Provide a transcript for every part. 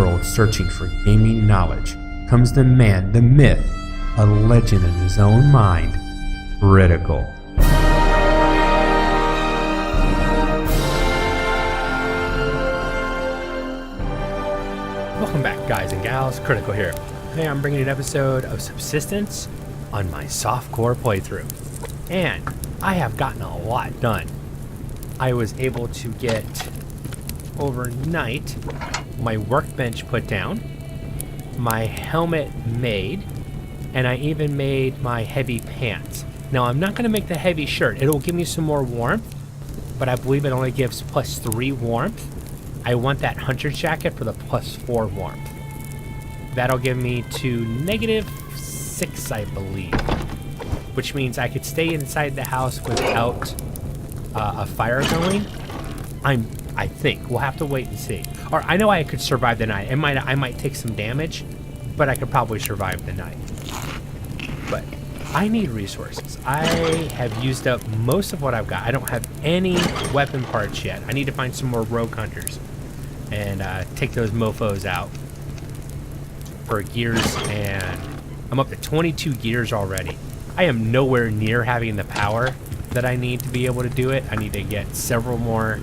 world searching for gaming knowledge comes the man, the myth, a legend in his own mind, Critical. Welcome back, guys and gals. Critical here. Today I'm bringing an episode of Subsistence on my softcore playthrough. And I have gotten a lot done. I was able to get overnight my workbench put down, my helmet made, and I even made my heavy pants. Now I'm not going to make the heavy shirt. It'll give me some more warmth, but I believe it only gives +3 warmth. I want that hunter jacket for the +4 warmth. That'll give me to -6, I believe, which means I could stay inside the house without a fire going. I think we'll have to wait and see. Or I know I could survive the night. I might take some damage, but I could probably survive the night. But I need resources. I have used up most of what I've got. I don't have any weapon parts yet. I need to find some more rogue hunters and take those mofos out for gears, and I'm up to 22 gears already. I am nowhere near having the power that I need to be able to do it. I need to get several more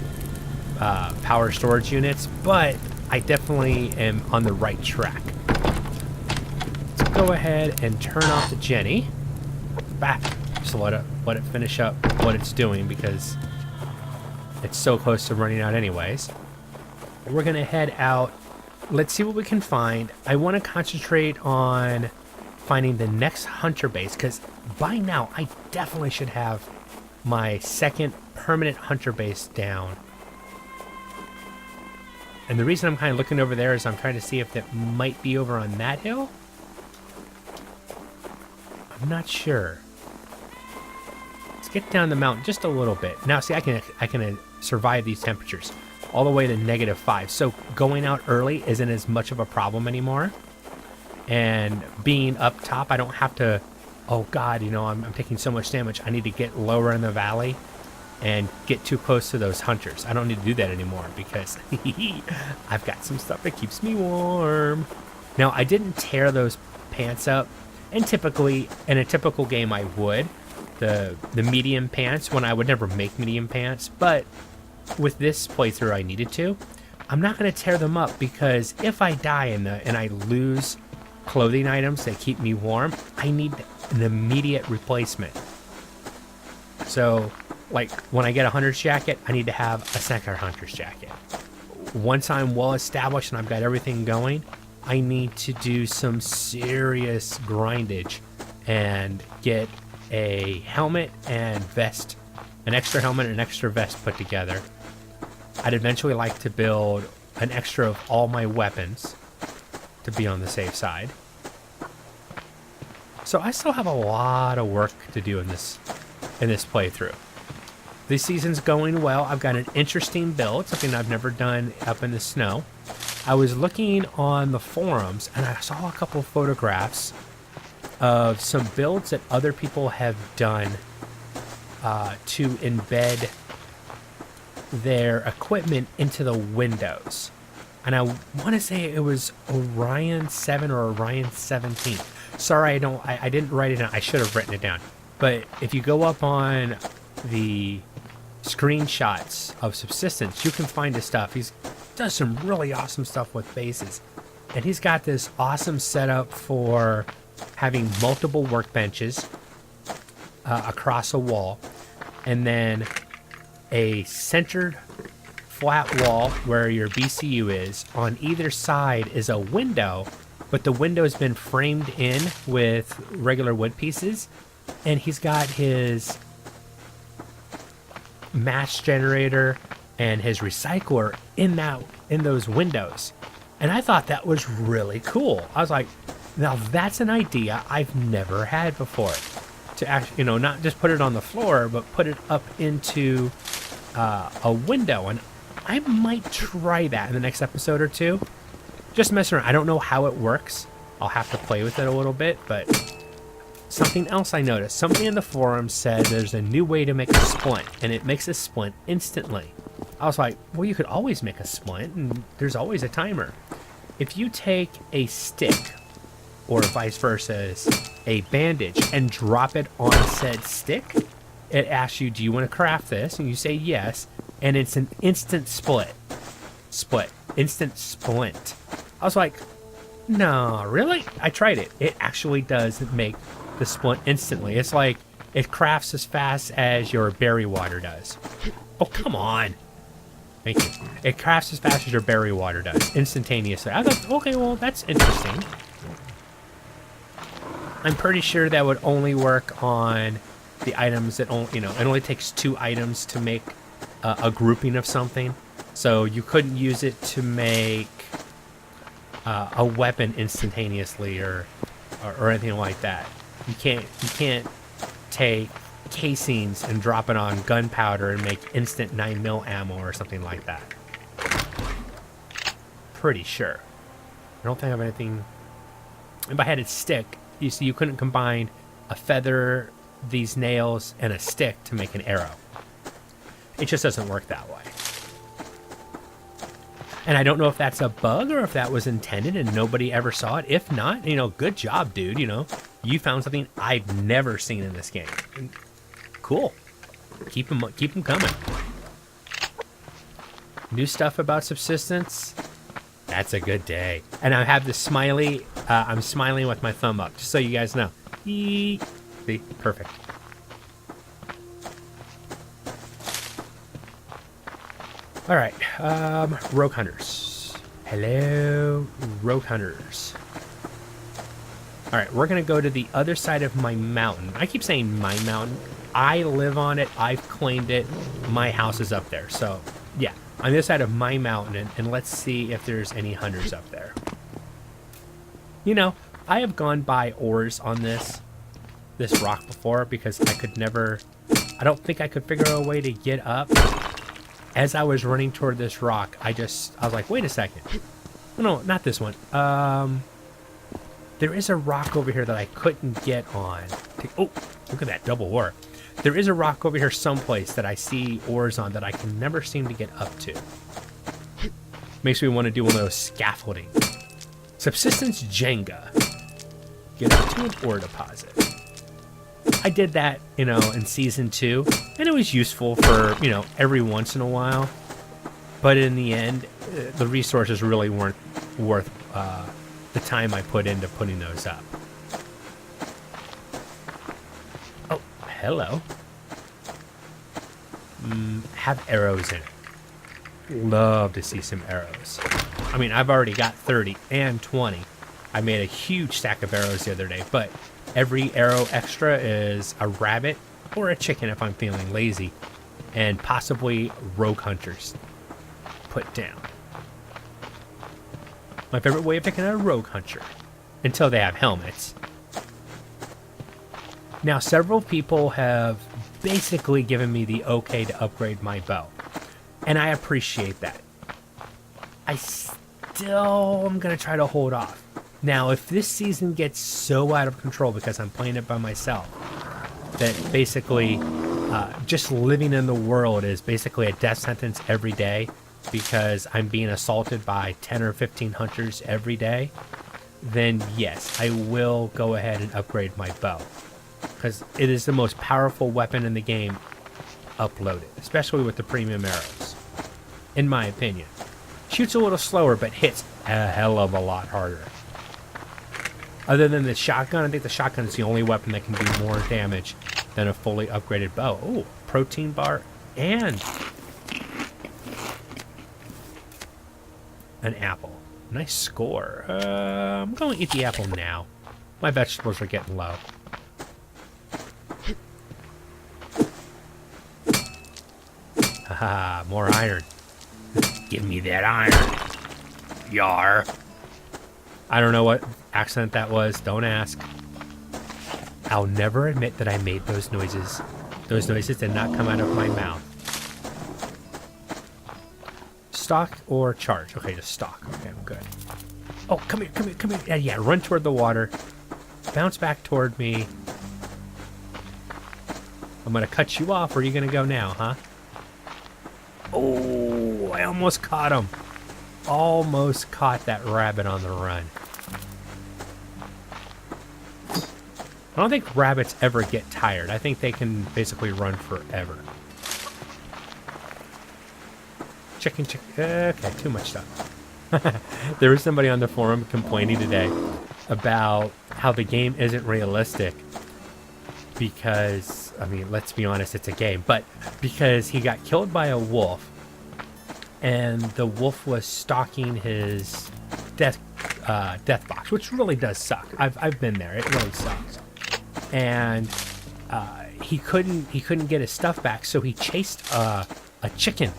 power storage units, but I definitely am on the right track. Let's go ahead and turn off the Jenny back, just let it finish up what it's doing because it's so close to running out anyways. We're gonna head out. Let's see what we can find. I want to concentrate on finding the next hunter base, because by now I definitely should have my second permanent hunter base down. And the reason I'm kind of looking over there is I'm trying to see if that might be over on that hill. I'm not sure. Let's get down the mountain just a little bit. Now see, I can survive these temperatures all the way to -5. So going out early isn't as much of a problem anymore. And being up top, I don't have to, oh God, you know, I'm taking so much damage. I need to get lower in the valley and get too close to those hunters. I don't need to do that anymore because I've got some stuff that keeps me warm. Now, I didn't tear those pants up, and typically, in a typical game, I would. The medium pants, when I would never make medium pants, but with this playthrough, I needed to. I'm not going to tear them up because if I die and I lose clothing items that keep me warm, I need an immediate replacement. So, like, when I get a hunter's jacket, I need to have a second hunter's jacket. Once I'm well established and I've got everything going, I need to do some serious grindage and get a helmet and vest, an extra helmet and an extra vest put together. I'd eventually like to build an extra of all my weapons to be on the safe side. So I still have a lot of work to do in this playthrough. This season's going well. I've got an interesting build, something I've never done up in the snow. I was looking on the forums and I saw a couple of photographs of some builds that other people have done to embed their equipment into the windows. And I want to say it was Orion 7 or Orion 17. Sorry, I didn't write it down. I should have written it down. But if you go up on the screenshots of Subsistence, you can find his stuff. He's does some really awesome stuff with bases. And he's got this awesome setup for having multiple workbenches across a wall, and then a centered flat wall where your BCU is. On either side is a window, but the window's been framed in with regular wood pieces, and he's got his mass generator and his recycler in those windows. And I thought that was really cool. I was like, now that's an idea I've never had before, to actually, you know, not just put it on the floor, but put it up into a window. And I might try that in the next episode or two. Just mess around. I don't know how it works. I'll have to play with it a little bit, but something else I noticed. Somebody in the forum said there's a new way to make a splint, and it makes a splint instantly. I was like, well, you could always make a splint, and there's always a timer. if you take a stick, or vice versa, a bandage, and drop it on said stick, it asks you, do you want to craft this? And you say yes, and it's an instant instant splint. I was like, no, really? I tried it. It actually does make the splint instantly. It's like it crafts as fast as your berry water does. Oh, come on. Thank you. It crafts as fast as your berry water does, instantaneously. I thought, okay, well, that's interesting. I'm pretty sure that would only work on the items that only, it only takes 2 items to make a grouping of something. So you couldn't use it to make a weapon instantaneously or anything like that. You can't take casings and drop it on gunpowder and make instant 9mm ammo or something like that. Pretty sure. I don't think I have anything. If I had a stick, you see, you couldn't combine a feather, these nails, and a stick to make an arrow. It just doesn't work that way. And I don't know if that's a bug or if that was intended and nobody ever saw it. If not, good job, dude. You found something I've never seen in this game. Cool. Keep them coming. New stuff about Subsistence. That's a good day. And I have this smiley. I'm smiling with my thumb up, just so you guys know. See, perfect. All right, rogue hunters. Hello, rogue hunters. All right, we're gonna go to the other side of my mountain. I keep saying my mountain. I live on it. I've claimed it. My house is up there. So, yeah, on the other side of my mountain, and let's see if there's any hunters up there. I have gone by ores on this rock before because I don't think I could figure out a way to get up. As I was running toward this rock, I was like, wait a second. No, not this one. There is a rock over here that I couldn't get on. Oh, look at that double ore. There is a rock over here someplace that I see ores on that I can never seem to get up to. Makes me want to do one of those scaffolding. Subsistence Jenga. Get up to an ore deposit. I did that, in Season 2, and it was useful for, every once in a while. But in the end, the resources really weren't worth the time I put into putting those up. Oh, hello. Have arrows in it. Love to see some arrows. I mean, I've already got 30 and 20. I made a huge stack of arrows the other day, but every arrow extra is a rabbit or a chicken if I'm feeling lazy, and possibly rogue hunters put down. My favorite way of picking a rogue hunter, until they have helmets. Now, several people have basically given me the okay to upgrade my bow, and I appreciate that. I still am going to try to hold off. Now, if this season gets so out of control because I'm playing it by myself, that basically just living in the world is basically a death sentence every day because I'm being assaulted by 10 or 15 hunters every day, then yes, I will go ahead and upgrade my bow. Because it is the most powerful weapon in the game uploaded, especially with the premium arrows, in my opinion. Shoots a little slower, but hits a hell of a lot harder. Other than the shotgun, I think the shotgun is the only weapon that can do more damage than a fully upgraded bow. Oh, protein bar and an apple. Nice score. I'm going to eat the apple now. My vegetables are getting low. Haha, more iron. Give me that iron. Yar. I don't know what accent that was. Don't ask. I'll never admit that I made those noises. Those noises did not come out of my mouth. Stalk or charge? Okay, just stalk. Okay, I'm good. Oh, come here, come here, come here. Yeah, run toward the water. Bounce back toward me. I'm going to cut you off. Where are you going to go now, huh? Oh, I almost caught him. almost caught that rabbit on the run. I don't think rabbits ever get tired. I think they can basically run forever. Chicken. Okay, too much stuff. There was somebody on the forum complaining today about how the game isn't realistic because, I mean, let's be honest, it's a game, but because he got killed by a wolf and the wolf was stalking his death box, which really does suck. I've been there. It really sucks. And he couldn't get his stuff back, so he chased a chicken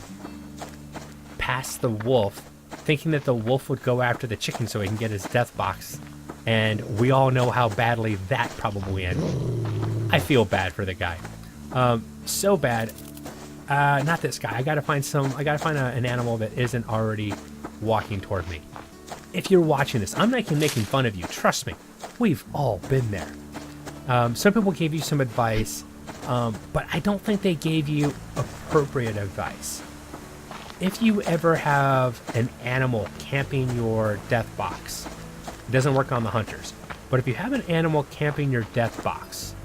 past the wolf, thinking that the wolf would go after the chicken so he can get his death box. And we all know how badly that probably ended. I feel bad for the guy. So bad. Not this guy. I gotta find an animal that isn't already walking toward me. If you're watching this, I'm not making fun of you. Trust me. We've all been there. Some people gave you some advice, but I don't think they gave you appropriate advice. If you ever have an animal camping your death box, it doesn't work on the hunters, but if you have an animal camping your death box,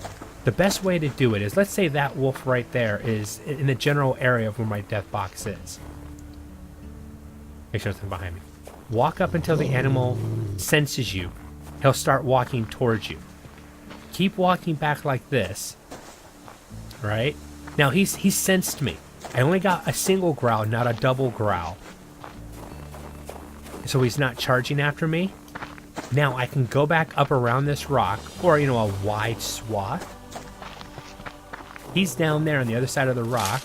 the best way to do it is, let's say that wolf right there is in the general area of where my death box is. Make sure nothing behind me. Walk up until the animal senses you. He'll start walking towards you. Keep walking back like this, right? Now he's sensed me. I only got a single growl, not a double growl. So he's not charging after me. Now I can go back up around this rock, or, you know, a wide swath. He's down there on the other side of the rock.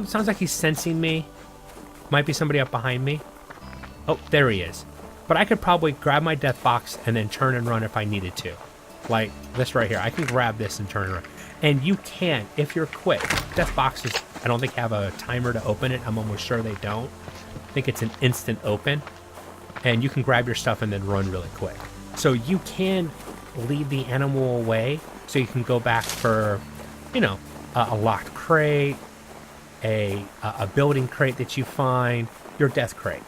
Sounds like he's sensing me. Might be somebody up behind me. Oh, there he is. But I could probably grab my death box and then turn and run if I needed to. Like this right here. I can grab this and turn and run. And you can, if you're quick. Death boxes, I don't think have a timer to open it. I'm almost sure they don't. I think it's an instant open. And you can grab your stuff and then run really quick. So you can lead the animal away so you can go back for, you know, a locked crate, a building crate that you find, your death crate.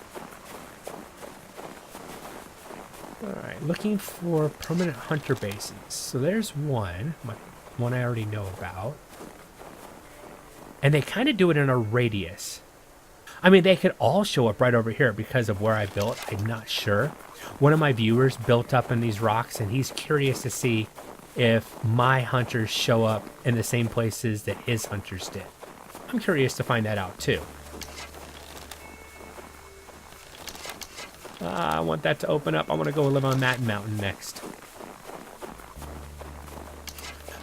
Alright, looking for permanent hunter bases. So there's one I already know about. And they kind of do it in a radius. I mean, they could all show up right over here because of where I built. I'm not sure. One of my viewers built up in these rocks, and he's curious to see if my hunters show up in the same places that his hunters did. I'm curious to find that out too. I want that to open up. I want to go live on that mountain next.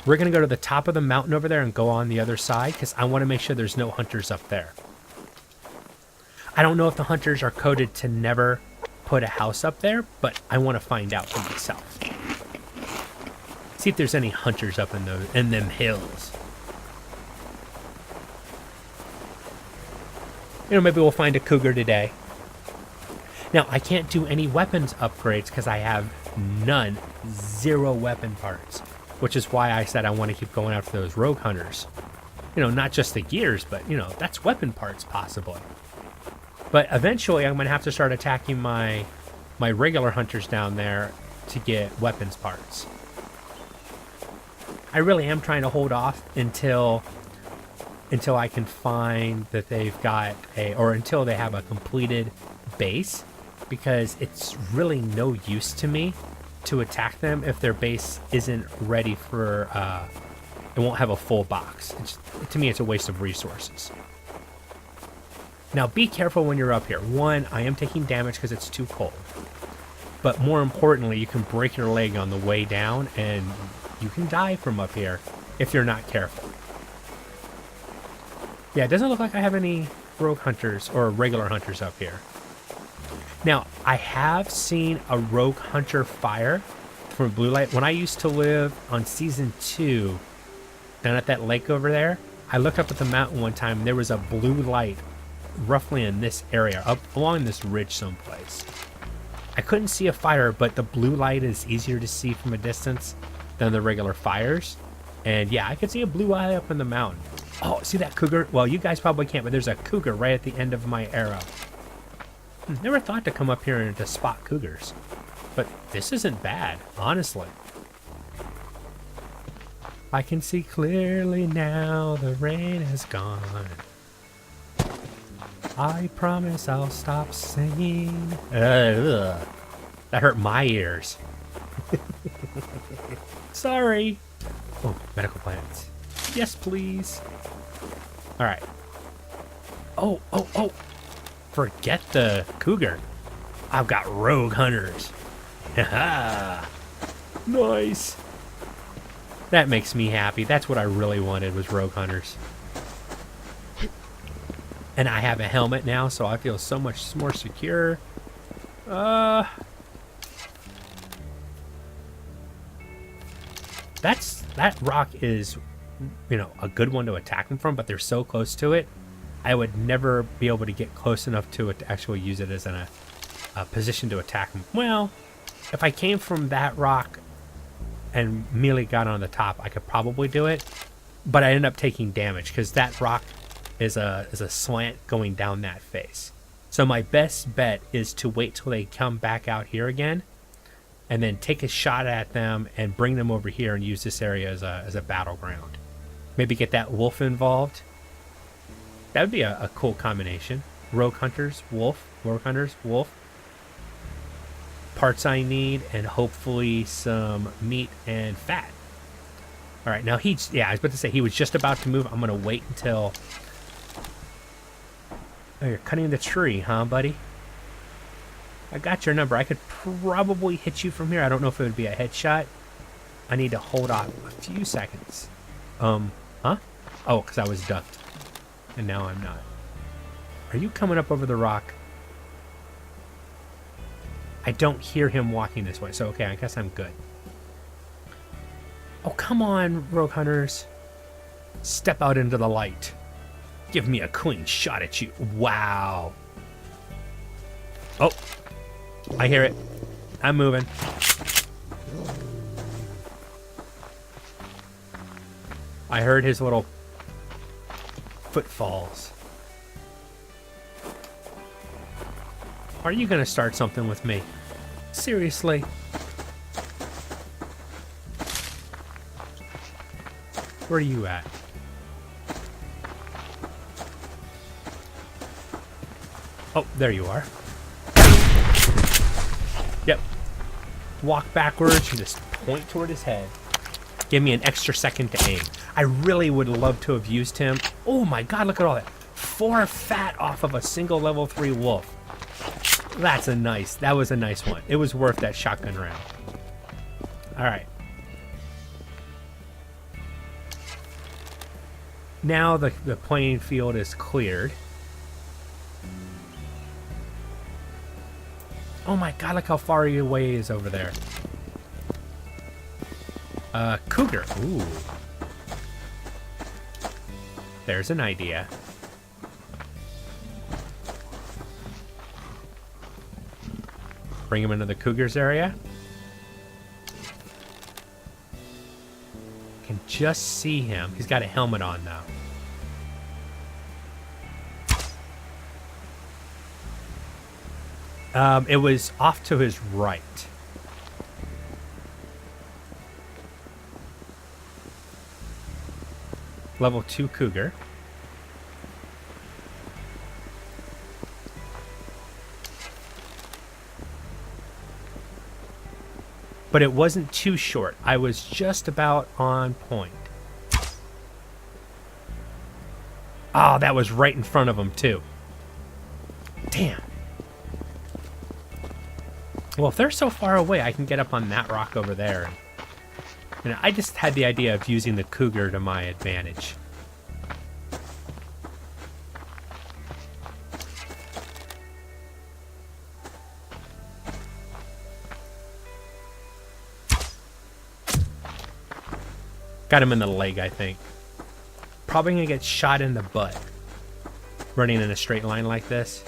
We're going to go to the top of the mountain over there and go on the other side because I want to make sure there's no hunters up there. I don't know if the hunters are coded to never put a house up there, but I want to find out for myself. See if there's any hunters up in them hills. You know, maybe we'll find a cougar today. Now, I can't do any weapons upgrades because I have none, 0 weapon parts, which is why I said I want to keep going after those rogue hunters. You know, not just the gears, but, you know, that's weapon parts possibly. But eventually I'm going to have to start attacking my regular hunters down there to get weapons parts. I really am trying to hold off until I can find that they've got until they have a completed base, because it's really no use to me to attack them if their base isn't ready for, it won't have a full box. To me, it's a waste of resources. Now, be careful when you're up here. One, I am taking damage because it's too cold. But more importantly, you can break your leg on the way down, and you can die from up here if you're not careful. Yeah, it doesn't look like I have any rogue hunters or regular hunters up here. Now, I have seen a rogue hunter fire from blue light. When I used to live on season 2, down at that lake over there, I looked up at the mountain one time and there was a blue light roughly in this area, up along this ridge someplace. I couldn't see a fire, but the blue light is easier to see from a distance than the regular fires. And yeah, I could see a blue eye up in the mountain. Oh, see that cougar? Well, you guys probably can't, but there's a cougar right at the end of my arrow. Never thought to come up here and to spot cougars. But this isn't bad, honestly. I can see clearly now the rain has gone. I promise I'll stop singing. That hurt my ears. Sorry. Oh, medical plants. Yes, please. All right. Oh. Forget the cougar. I've got rogue hunters. Haha. Nice. That makes me happy. That's what I really wanted, was rogue hunters. And I have a helmet now, so I feel so much more secure. That rock is, you know, a good one to attack them from, but they're so close to it, I would never be able to get close enough to it to actually use it as a position to attack them. Well, if I came from that rock and merely got on the top, I could probably do it, but I end up taking damage because that rock is a slant going down that face. So my best bet is to wait till they come back out here again, and then take a shot at them and bring them over here and use this area as a battleground. Maybe get that wolf involved. That would be a cool combination. Rogue hunters, wolf. Rogue hunters, wolf. Parts I need, and hopefully some meat and fat. All right, now I was about to say he was just about to move. I'm gonna wait until. Oh, you're cutting the tree, huh, buddy? I got your number. I could probably hit you from here. I don't know if it would be a headshot. I need to hold off a few seconds. Huh? Oh, because I was ducked. And now I'm not. Are you coming up over the rock? I don't hear him walking this way, so okay, I guess I'm good. Oh, come on, rogue hunters. Step out into the light. Give me a clean shot at you. Wow. Oh, I hear it. I'm moving. I heard his little footfalls. Are you gonna start something with me? Seriously? Where are you at? Oh, there you are. Yep. Walk backwards and just point toward his head. Give me an extra second to aim. I really would love to have used him. Oh my god, look at all that. 4 fat off of a single level 3 wolf. That was a nice one. It was worth that shotgun round. Alright. Now the playing field is cleared. Oh my god, look how far away he is over there. Cougar. Ooh. There's an idea. Bring him into the cougars area. Can just see him. He's got a helmet on though. It was off to his right. Level 2 cougar. But it wasn't too short. I was just about on point. Oh, that was right in front of him too. Damn. Well, if they're so far away, I can get up on that rock over there. And I just had the idea of using the cougar to my advantage. Got him in the leg, I think. Probably gonna get shot in the butt. Running in a straight line like this.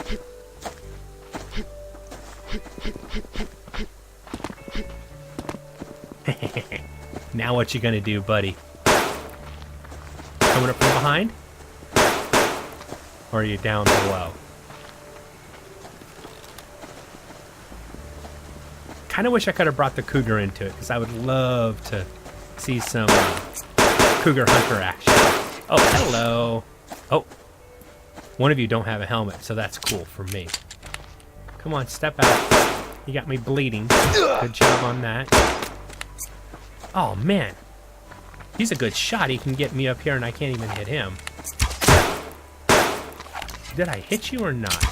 Now what you gonna do, buddy? Coming up from behind? Or are you down below? kind of wish I could have brought the cougar into it, because I would love to see some cougar hunter action. Oh, hello. Oh, one of you don't have a helmet, so that's cool for me. Come on, step out. You got me bleeding. Good job on that. Oh, man. He's a good shot. He can get me up here, and I can't even hit him. Did I hit you or not?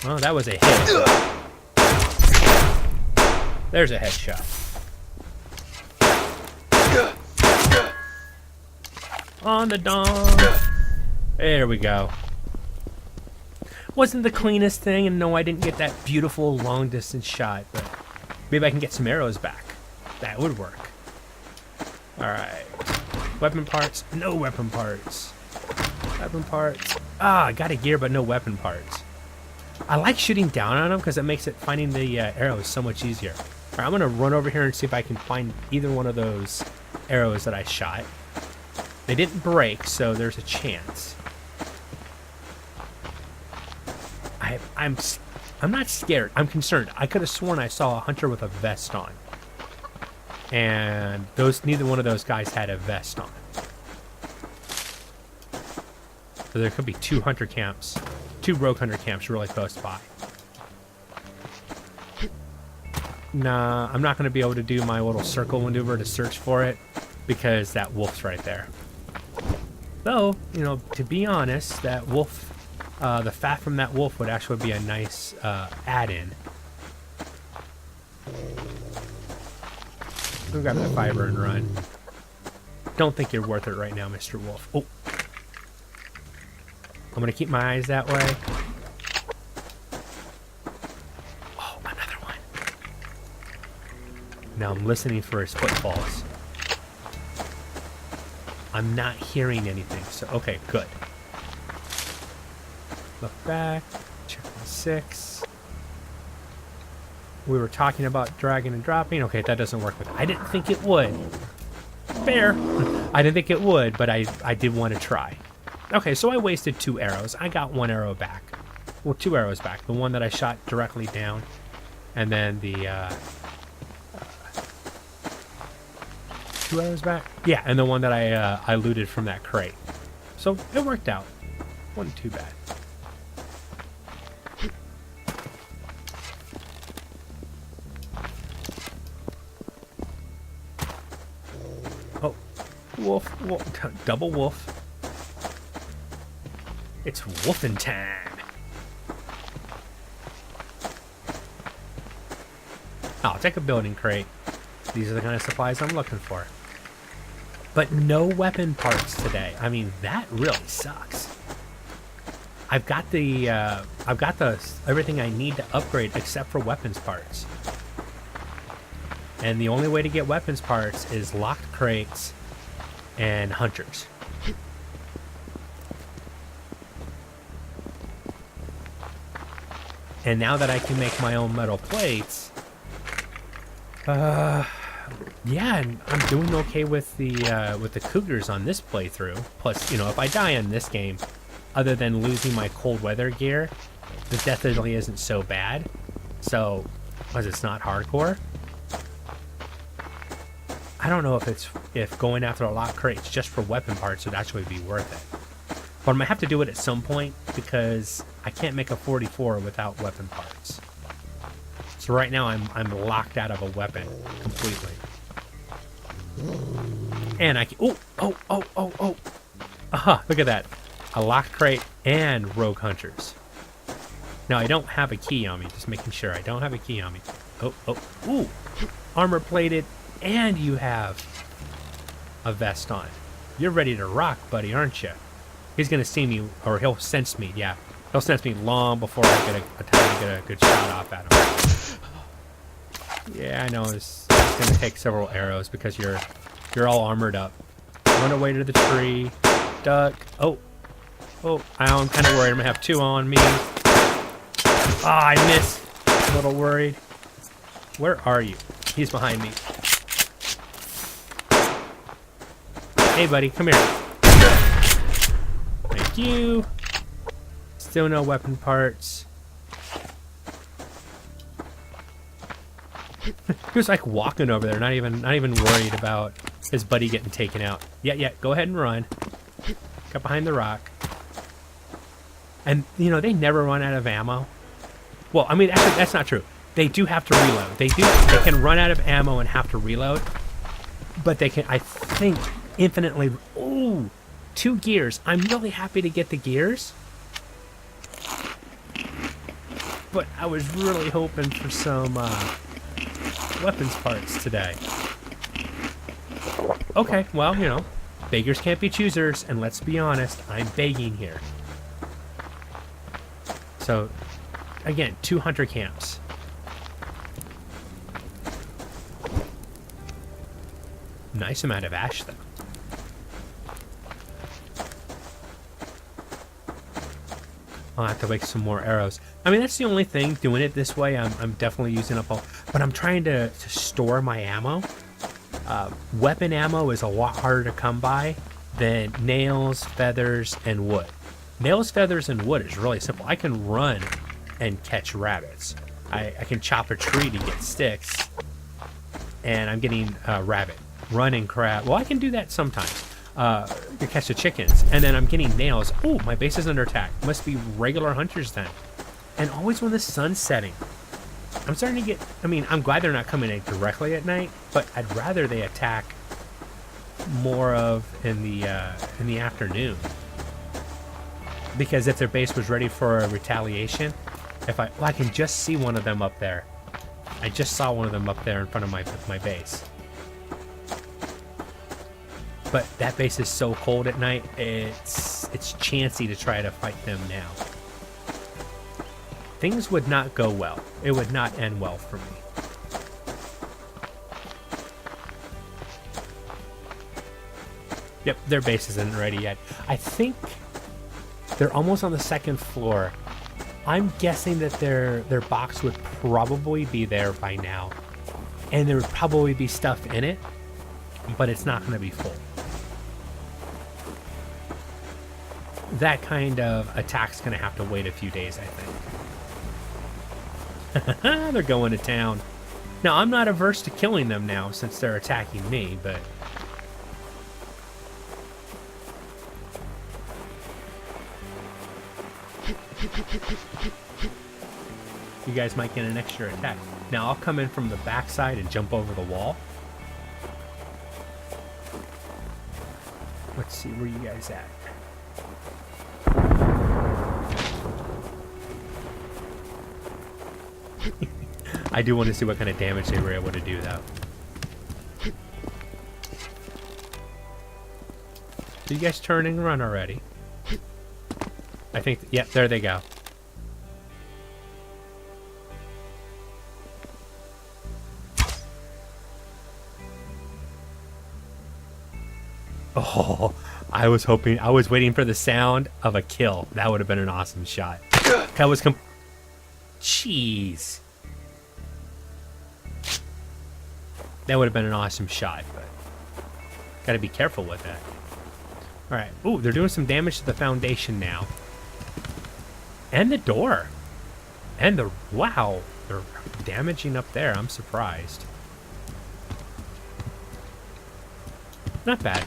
Oh, that was a hit. There's a headshot. On the dawn. There we go. Wasn't the cleanest thing, and no, I didn't get that beautiful long distance shot, but maybe I can get some arrows back. That would work. Alright. Weapon parts? No weapon parts. Weapon parts. Ah, I got a gear, but no weapon parts. I like shooting down on them because it makes it finding the arrows so much easier. Alright, I'm going to run over here and see if I can find either one of those arrows that I shot. They didn't break, so there's a chance. I'm not scared. I'm concerned. I could have sworn I saw a hunter with a vest on. And neither one of those guys had a vest on. So there could be two hunter camps, two rogue hunter camps really close by. Nah, I'm not going to be able to do my little circle maneuver to search for it because that wolf's right there. Though, you know, to be honest, that wolf, the fat from that wolf would actually be a nice add-in. We'll grab that fiber and run. Don't think you're worth it right now, Mr. Wolf. Oh. I'm going to keep my eyes that way. Oh, another one. Now I'm listening for his footfalls. I'm not hearing anything, so okay, good. Look back, check my 6. We were talking about dragging and dropping. Okay, that doesn't work with it. I didn't think it would. Fair. I didn't think it would, but I did want to try. Okay, so I wasted 2 arrows. I got 1 arrow back. Well, 2 arrows back. The one that I shot directly down, and then the 2 arrows back? Yeah, and the one that I looted from that crate. So it worked out. Wasn't too bad. Oh, wolf, wolf, double wolf. It's wolfing time. I'll take a building crate. These are the kind of supplies I'm looking for. But no weapon parts today. I mean, that really sucks. I've got the everything I need to upgrade except for weapons parts. And the only way to get weapons parts is locked crates and hunters. And now that I can make my own metal plates, yeah, and I'm doing okay with the cougars on this playthrough. Plus, you know, if I die in this game, other than losing my cold weather gear, the death really isn't so bad. So, because it's not hardcore. I don't know if going after a locked crates just for weapon parts would actually be worth it. But I'm gonna have to do it at some point because I can't make a 44 without weapon parts. So right now I'm locked out of a weapon completely. And I can oh. Aha, look at that. A locked crate and rogue hunters. Now I don't have a key on me, just making sure I don't have a key on me. Ooh. Armor plated and you have a vest on. You're ready to rock, buddy, aren't you? He's gonna see me, or he'll sense me, yeah. He'll sense me long before I get a time to get a good shot off at him. Yeah, I know it's gonna take several arrows because you're all armored up. Run away to the tree. Duck. Oh, I'm kind of worried. I'm gonna have 2 on me. Ah, I missed. A little worried. Where are you? He's behind me. Hey, buddy, come here. Thank you. Still no weapon parts. He was like walking over there, not even worried about his buddy getting taken out. Yeah, go ahead and run. Get behind the rock. And, you know, they never run out of ammo. Well, I mean, actually, that's not true. They do have to reload. They can run out of ammo and have to reload. But they can, I think, infinitely... Ooh, 2 gears. I'm really happy to get the gears. But I was really hoping for some weapons parts today. Okay, well, you know, beggars can't be choosers. And let's be honest, I'm begging here. So, again, 2 hunter camps. Nice amount of ash, though. I'll have to make some more arrows. I mean, that's the only thing. Doing it this way, I'm definitely using up all... But I'm trying to store my ammo. Weapon ammo is a lot harder to come by than nails, feathers, and wood. Nails, feathers, and wood is really simple. I can run and catch rabbits. I can chop a tree to get sticks, and I'm getting rabbit. Run and crab. Well, I can do that sometimes. To catch the chickens, and then I'm getting nails. Oh, my base is under attack. Must be regular hunters then. And always when the sun's setting. I'm starting to get... I mean, I'm glad they're not coming in directly at night, but I'd rather they attack more of in the afternoon. Because if their base was ready for a retaliation, I can just see one of them up there. I just saw one of them up there in front of my base. But that base is so cold at night, it's chancy to try to fight them now. Things would not go well. It would not end well for me. Yep, their base isn't ready yet. I think they're almost on the 2nd floor. I'm guessing that their box would probably be there by now. And there would probably be stuff in it, but it's not going to be full. That kind of attack's going to have to wait a few days, I think. They're going to town. Now, I'm not averse to killing them now since they're attacking me, but... You guys might get an extra attack. Now, I'll come in from the backside and jump over the wall. Let's see where you guys at. I do want to see what kind of damage they were able to do, though. Did you guys turn and run already? I think, yeah, there they go. Oh, I was waiting for the sound of a kill. That would have been an awesome shot. That was Jeez. That would have been an awesome shot, but gotta be careful with that. Alright. Ooh, they're doing some damage to the foundation now. And the door. And the... Wow. They're damaging up there. I'm surprised. Not bad.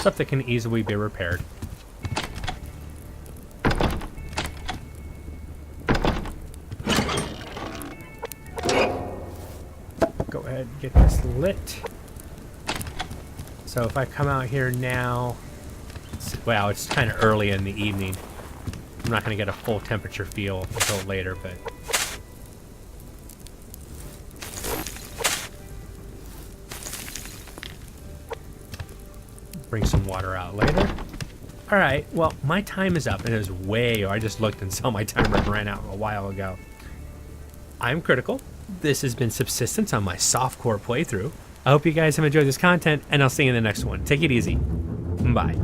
Stuff that can easily be repaired. Go ahead and get this lit. So if I come out here now... Wow, it's kind of early in the evening. I'm not going to get a full temperature feel until later, but... Bring some water out later. Alright, well, my time is up. It is way... I just looked and saw my timer ran out a while ago. I'm Critical. This has been Subsistence on my softcore playthrough. I hope you guys have enjoyed this content, and I'll see you in the next one. Take it easy. Bye.